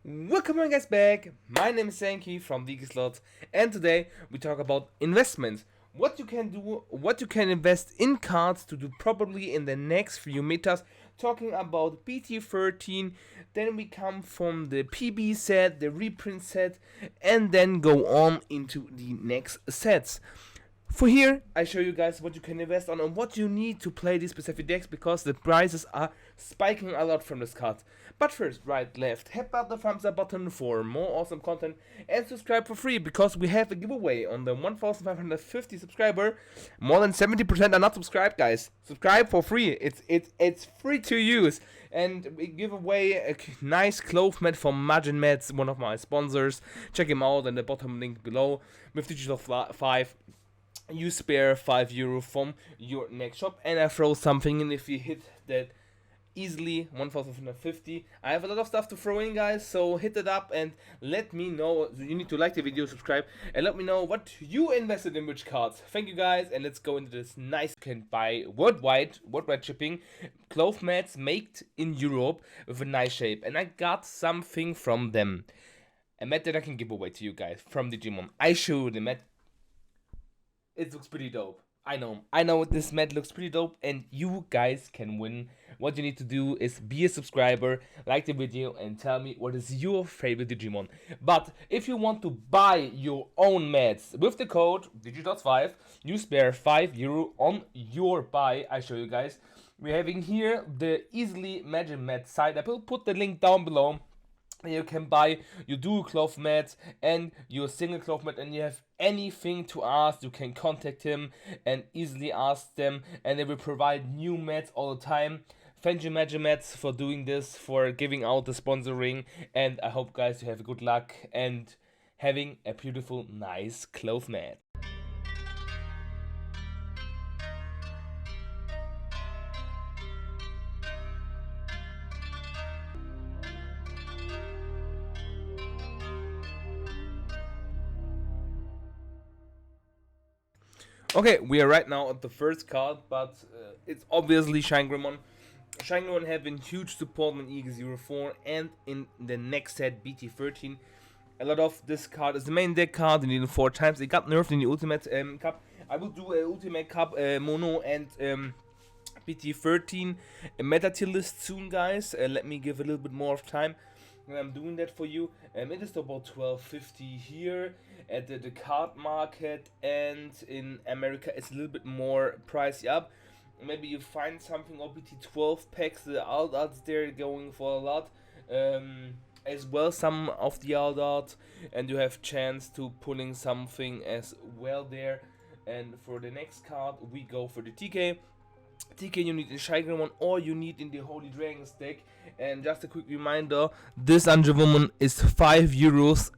Welcome on guys back. My name is Sankey from Digimon, and today we talk about investments. What you can do, what you can invest in cards to do probably in the next few metas. Talking about BT13, then we come from the PB set, the reprint set, and then go on into the next sets. For here, I show you guys what you can invest on and what you need to play these specific decks because the prices are spiking a lot from this card. But first, right, left, hit the thumbs up button for more awesome content and subscribe for free because we have a giveaway on the 1550 subscriber. More than 70% are not subscribed, guys. Subscribe for free. It's free to use. And we give away a nice cloth mat from Majin Mats, one of my sponsors. Check him out in the bottom link below with Digital 5. You spare €5 from your next shop, and I throw something in if you hit that easily 1550. I have a lot of stuff to throw in, guys, so hit it up and let me know. You need to like the video, subscribe, and let me know what you invested in which cards. Thank you guys, and let's go into this nice. You can buy worldwide shipping cloth mats made in Europe with a nice shape, and I got something from them. A mat that I can give away to you guys from Digimon. I show you the mat. It looks pretty dope. I know this mat looks pretty dope and you guys can win. What you need to do is be a subscriber, like the video and tell me what is your favorite Digimon. But if you want to buy your own mats with the code Digi5, you spare €5 on your buy. I show you guys. We're having here the easily Magic Mat side. I will put the link down below. You can buy your dual cloth mats and your single cloth mat, and you have anything to ask, you can contact him and easily ask them, and they will provide new mats all the time. Thank you Magic Mats for doing this, for giving out the sponsoring, and I hope guys you have good luck and having a beautiful nice cloth mat. Okay, we are right now at the first card, but it's obviously Shangrimon. Shangrimon have been huge support in EX04 and in the next set BT13. A lot of this card is the main deck card, you need it 4 times. It got nerfed in the Ultimate Cup. I will do a Ultimate Cup Mono and BT13 meta tier list soon, guys. Let me give a little bit more of time when I'm doing that for you. It is about 12.50 here at the card market, and in America it's a little bit more pricey up. Maybe you find something or BT12 packs, the alt arts there going for a lot as well, some of the alt art, and you have chance to pulling something as well there. And for the next card we go for the TK. You need in Shangrimon or you need in the Holy Dragons deck. And just a quick reminder, this Angel Woman is €5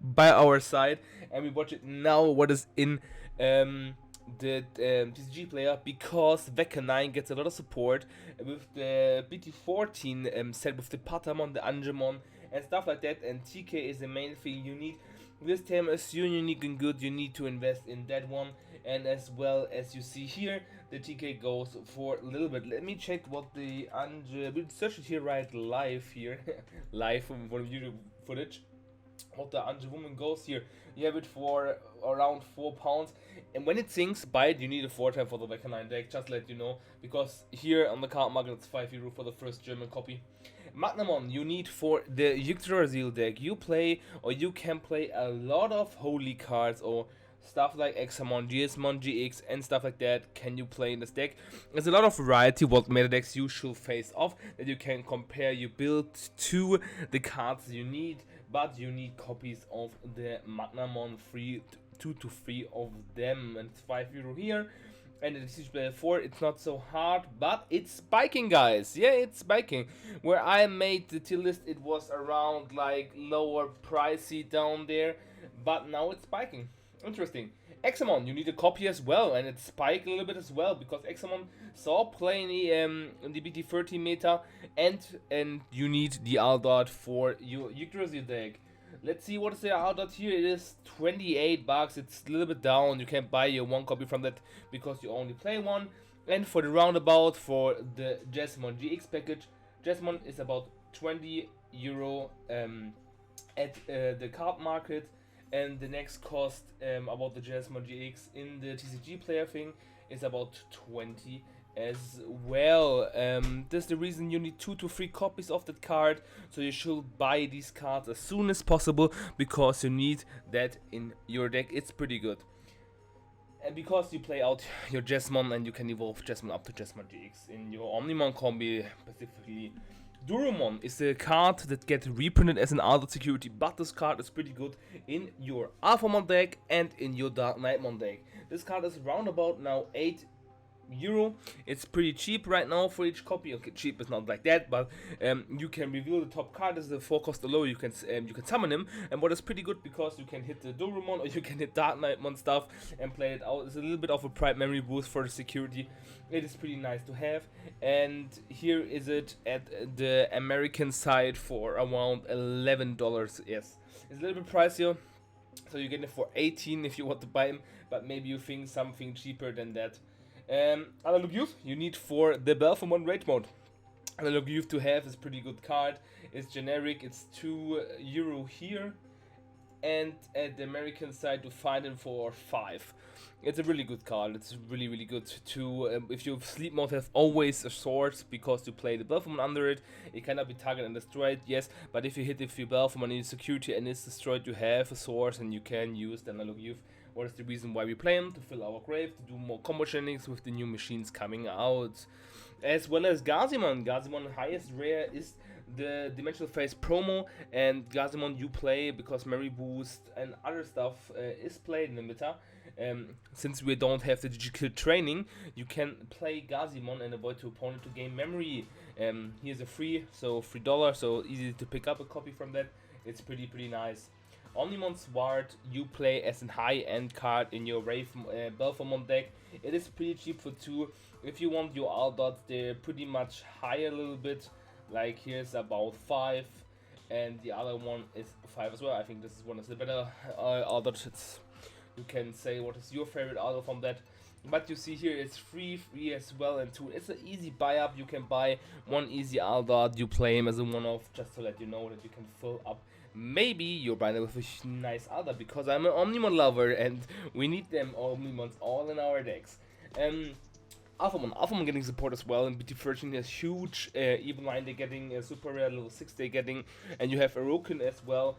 by our side, and we watch it now what is in the TCG player, because Vecca 9 gets a lot of support with the BT14 set with the Patamon, the Angemon and stuff like that, and TK is the main thing you need. This time is unique and good, you need to invest in that one. And as well as you see here, the TK goes for a little bit. Let me check what the we'll search it here right live here. Live from YouTube footage. What the Angel Woman goes here. You have it for around £4. And when it sinks, buy it, you need a 4 time for the Vecca 9 deck, just to let you know. Because here on the card market it's €5 for the first German copy. Magnamon, you need for the Yggdrasil deck. You play, or you can play a lot of holy cards or stuff like Xamon, GSmon, GX and stuff like that. Can you play in this deck? There's a lot of variety what meta decks you should face off that you can compare your build to the cards you need, but you need copies of the Magnamon, 2 to 3 of them, and it's €5 here. And the TCG Player 4, it's not so hard, but it's spiking, guys. Yeah, it's spiking. Where I made the tier list, it was around like lower pricey down there, but now it's spiking. Interesting. Xamon, you need a copy as well, and it spiked a little bit as well because Xamon saw play in the BT13 meta, and you need the Aldart for your Yggdrasil deck. Let's see what is the outlet here. It is $28. It's a little bit down. You can buy your 1 copy from that because you only play 1. And for the roundabout, for the Jasmine GX package, Jasmine is about €20 at the card market, and the next cost about the Digimon GX in the TCG player thing is about 20 as well. That's the reason you need 2 to 3 copies of that card, so you should buy these cards as soon as possible because you need that in your deck. It's pretty good. And because you play out your Jesmon and you can evolve Jesmon up to Jesmon GX in your Omnimon combi, specifically Duromon is a card that gets reprinted as an Aldo security, but this card is pretty good in your Alphamon deck and in your Dark Knightmon deck. This card is around about now €8. It's pretty cheap right now for each copy. Okay, cheap is not like that, but you can reveal the top card as the 4 cost low. You can summon him, and what is pretty good because you can hit the Duromon or you can hit Dark Knightmon stuff and play it out. It's a little bit of a pride memory boost for the security. It is pretty nice to have, and here is it at the American side for around $11. Yes, it's a little bit pricier. So you get it for 18 if you want to buy him, but maybe you think something cheaper than that. Analog Youth you need for the Belphemon Raid mode. Analog Youth to have is pretty good card. It's generic, it's €2 here, and at the American side to find him for 5. It's a really good card. It's really good to if you sleep mode have always a sword because you play the Belphemon under it. It cannot be targeted and destroyed, yes, but if you hit your Belphemon in security and it's destroyed, you have a sword and you can use the Analog Youth. What is the reason why we play them? To fill our grave, to do more combo shenanigans with the new machines coming out. As well as Gazimon. Gazimon highest rare is the Dimensional Phase promo, and Gazimon you play because Memory Boost and other stuff is played in the meta. Since we don't have the digital training, you can play Gazimon and avoid to opponent to gain memory. Here's a $3, so easy to pick up a copy from that. It's pretty nice. Omnimon Sword you play as a high-end card in your Belphemon deck. It is pretty cheap for 2. If you want your Aldots, they're pretty much higher a little bit. Like here's about 5, and the other one is 5 as well. I think this is one of the better Aldot. You can say what is your favorite Aldot from that. But you see here it's free as well, and 2. It's an easy buy up. You can buy one easy Aldot. You play him as a one-off just to let you know that you can fill up. Maybe you're buying it with a nice other because I'm an Omnimon lover and we need them Omnimons all in our decks. Alphamon getting support as well, and BT13 is huge. Even line they're getting, super rare level 6 they're getting, and you have Aroken as well,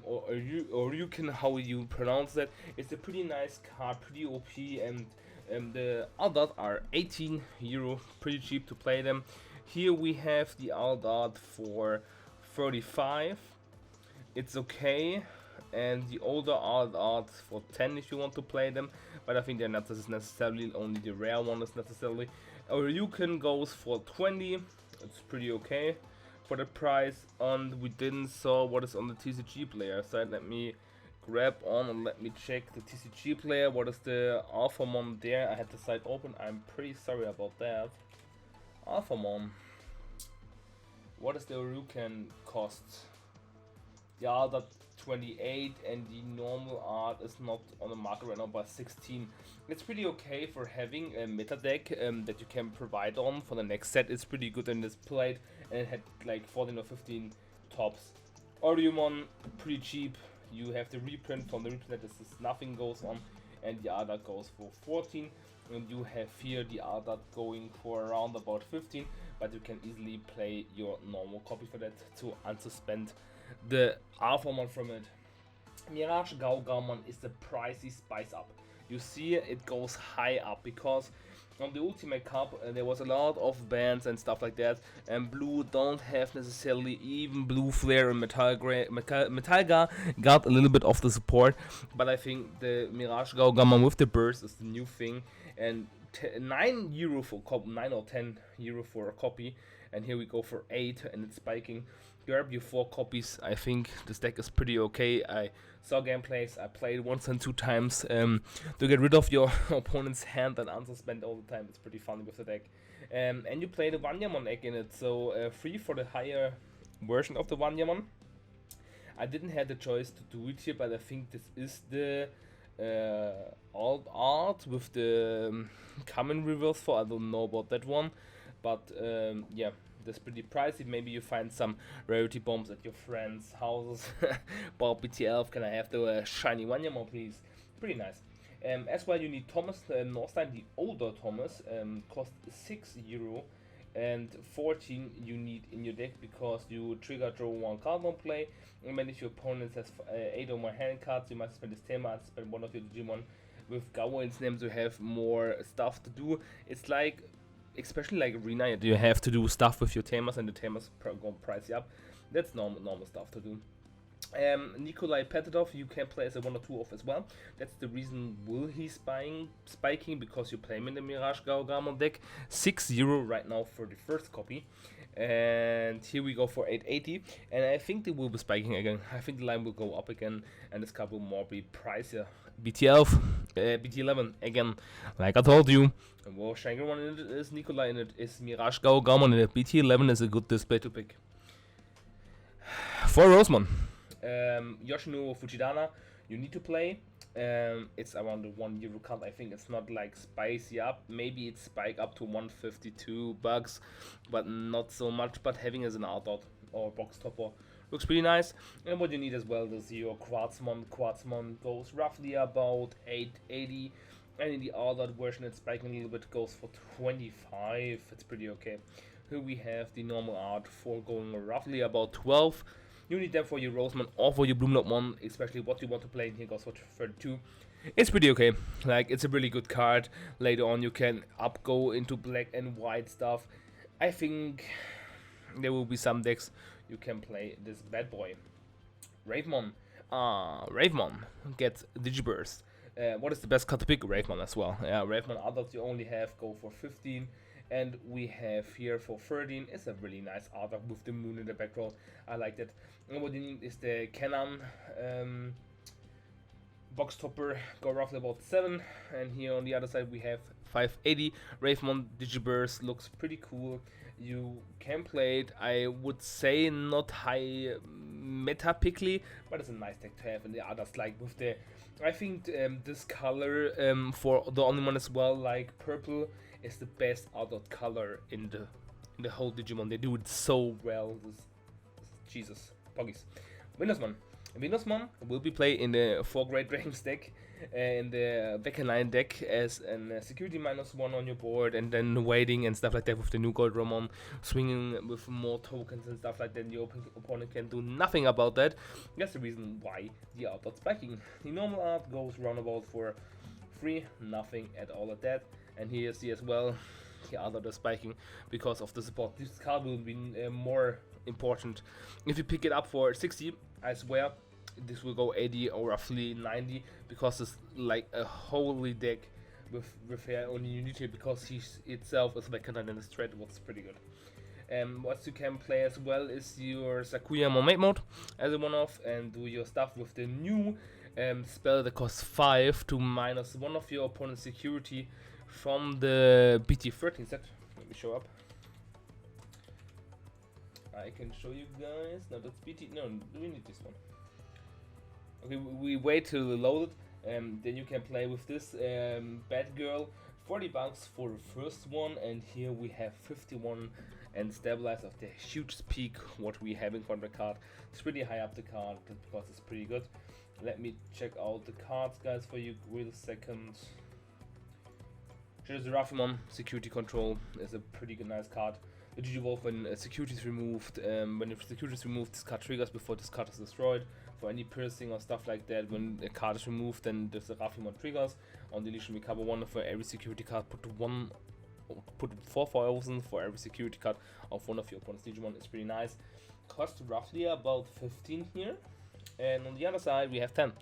or Ryuken, how you pronounce that. It's a pretty nice card, pretty OP, and the Aldot are €18, pretty cheap to play them. Here we have the Aldot for 35. It's okay, and the older Aldot for 10 if you want to play them, but I think they're not necessarily, only the rare one is necessarily. Ryuken goes for 20, it's pretty okay for the price, and we didn't saw what is on the TCG player side. Let me grab on and let me check the TCG player, what is the Alphamon there. I had the site open, I'm pretty sorry about that. Alphamon, what is the Ryuken cost? The Aldot 28, and the normal art is not on the market right now, but 16. It's pretty okay for having a meta deck that you can provide on for the next set. It's pretty good and it's played, and it had like 14 or 15 tops. Oriumon, pretty cheap. You have the reprint from the reprint that is nothing goes on, and the Aldot goes for 14. And you have here the Aldot going for around about 15, but you can easily play your normal copy for that to unsuspend the Alphamon from it. Mirage Gaugamon is the pricey spice up. You see it goes high up because on the Ultimate Cup there was a lot of bans and stuff like that, and blue don't have necessarily, even Blue Flare and Metalga got a little bit of the support, but I think the Mirage Gaugamon with the burst is the new thing, and €9 for copy, 9 or €10 for a copy, and here we go for 8, and it's spiking. Grab your 4 copies. I think this deck is pretty okay. I saw gameplays, I played once and 2 times to get rid of your opponent's hand and unsuspend all the time. It's pretty funny with the deck. And you play the Wanyamon egg in it, so free for the higher version of the Wanyamon. I didn't have the choice to do it here, but I think this is the alt art with the common reverse for. I don't know about that one, but yeah, that's pretty pricey. Maybe you find some rarity bombs at your friends' houses. Bob BT11, can I have the shiny Wanyama, please? Pretty nice. As well, you need Thomas Norstein, the older Thomas, cost €6, and 14 you need in your deck because you trigger draw 1 card on play, and then if your opponent has 8 or more hand cards, you must spend this Tema and spend one of your Digimon with Gao in names to have more stuff to do. It's like, especially like Arena, you have to do stuff with your Temas, and the Temas go price you up. That's normal stuff to do. Nikolai Petitov you can play as a 1 or 2 off as well. That's the reason will he's spiking, because you play him in the Mirage Gaogamon deck. €6 right now for the first copy. And here we go for 880, and I think they will be spiking again. I think the line will go up again, and this card will more be pricier. BT11 again, like I told you. The more shiny one in it is Nikolai, and it is Mirage Gaogamon, and the BT11 is a good display to pick. For Rosemon, Yoshino Fujidana, you need to play. It's around the €1 card. I think it's not like spicy up. Maybe it's spike up to $152, but not so much. But having as an outdot or box topper looks pretty nice. And what you need as well is your Quartzmon. Quartzmon goes roughly about 880, and in the outdot version it's spiking a little bit, goes for 25. It's pretty okay. Here we have the normal art for going roughly about 12. You need them for your Rosemon or for your Bloomlopmon, especially what you want to play. And here goes for 32. It's pretty okay. Like, it's a really good card. Later on you can go into black and white stuff. I think there will be some decks you can play this bad boy. Ravemon. Ravemon gets Digiburst. What is the best card to pick? Ravemon as well. Yeah, Ravemon adults you only have go for 15. And we have here for 13. It's a really nice art with the moon in the background. I like that. And what you need is the Canon box topper, go roughly about 7. And here on the other side we have 580. Ravemon Digiburst looks pretty cool. You can play it, I would say not high meta pickly, but it's a nice deck to have. And the others, like with the, I think this color for the only one as well, like purple, is the best outdot color in the whole Digimon. They do it so well. Jesus, Poggies. Windowsmon will be played in the 4 Great Dragons deck, in the Veckenline deck as a security -1 on your board, and then waiting and stuff like that with the new Gold Ramon, swinging with more tokens and stuff like that. Your opponent can do nothing about that. That's the reason why the outdot spiking. The normal art goes roundabout for 3, nothing at all at that. And here you see as well the outdot spiking because of the support. This card will be more important if you pick it up for 60. I swear this will go 80 or roughly 90, because it's like a holy deck with hair only unity, because he itself is like and is straight, what's pretty good. What you can play as well is your Sakuya Mermaid mode as a one-off, and do your stuff with the new spell that costs 5 to -1 of your opponent's security from the BT13 set. Let me show up. I can show you guys. No, that's BT. No, we need this one. Okay, we wait till load it. Then you can play with this bad girl. $40 for the first one, and here we have 51 and stabilize of the huge peak what we have in front of the card. It's pretty high up the card because it's pretty good. Let me check out the cards, guys, for you real second. Here's the Rafimon Security Control. Is a pretty good, nice card. The Digivolve, when security is removed, when the security is removed, this card triggers before this card is destroyed. For any piercing or stuff like that, when a card is removed, then the Rafimon triggers. On deletion, recover 1 for every security card. Put 4,000 for every security card of one of your opponent's Digimon. It's pretty nice. Cost roughly about 15 here. And on the other side, we have 10.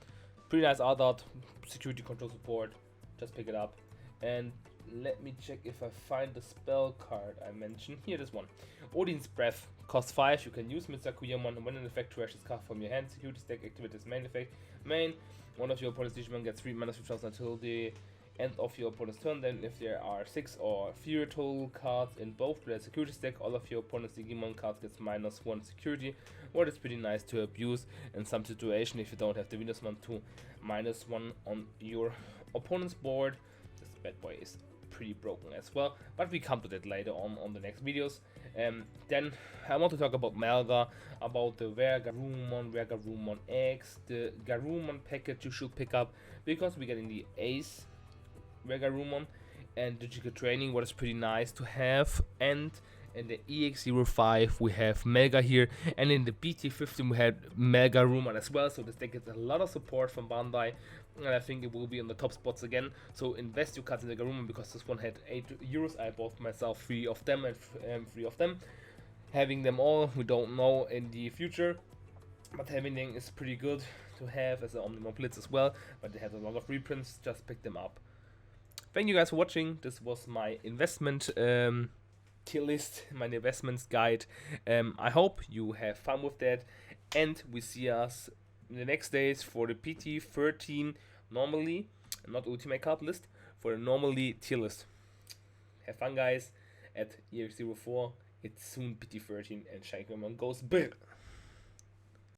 Pretty nice outdot, security control support. Just pick it up. And let me check if I find the spell card I mentioned. Here, this one. Odin's Breath. Costs 5. You can use Mr. Kuyamon. When an effect trashes card from your hand, security stack, activate this main effect. Main. One of your opponent's Digimon gets 3 mana until the end of your opponent's turn. Then if there are 6 or fewer total cards in both players' security stack, all of your opponent's Digimon cards gets -1 security, what is pretty nice to abuse in some situation if you don't have the Windowsmon to -1 on your opponent's board. This bad boy is pretty broken as well, but we come to that later on the next videos. Then I want to talk about Melga, about the Rare Garurumon X, the Garurumon package you should pick up, because we're getting the Ace Rare Garurumon, and digital training, what is pretty nice to have. And in the EX05 we have Melga here, and in the BT13 we had Melga Garurumon as well, so this deck gets a lot of support from Bandai, and I think it will be on the top spots again. So invest your cards in the Garurumon, because this one had €8. I bought myself 3 of them, and 3 of them. Having them all, we don't know in the future, but having them is pretty good to have as an Omnimon Blitz as well, but they have a lot of reprints, just pick them up. Thank you guys for watching. This was my investment tier list, my investments guide. I hope you have fun with that, and we see us in the next days for the BT13 normally, not ultimate card list, for the normally tier list. Have fun guys at EX04. It's soon BT13, and Shankman goes big.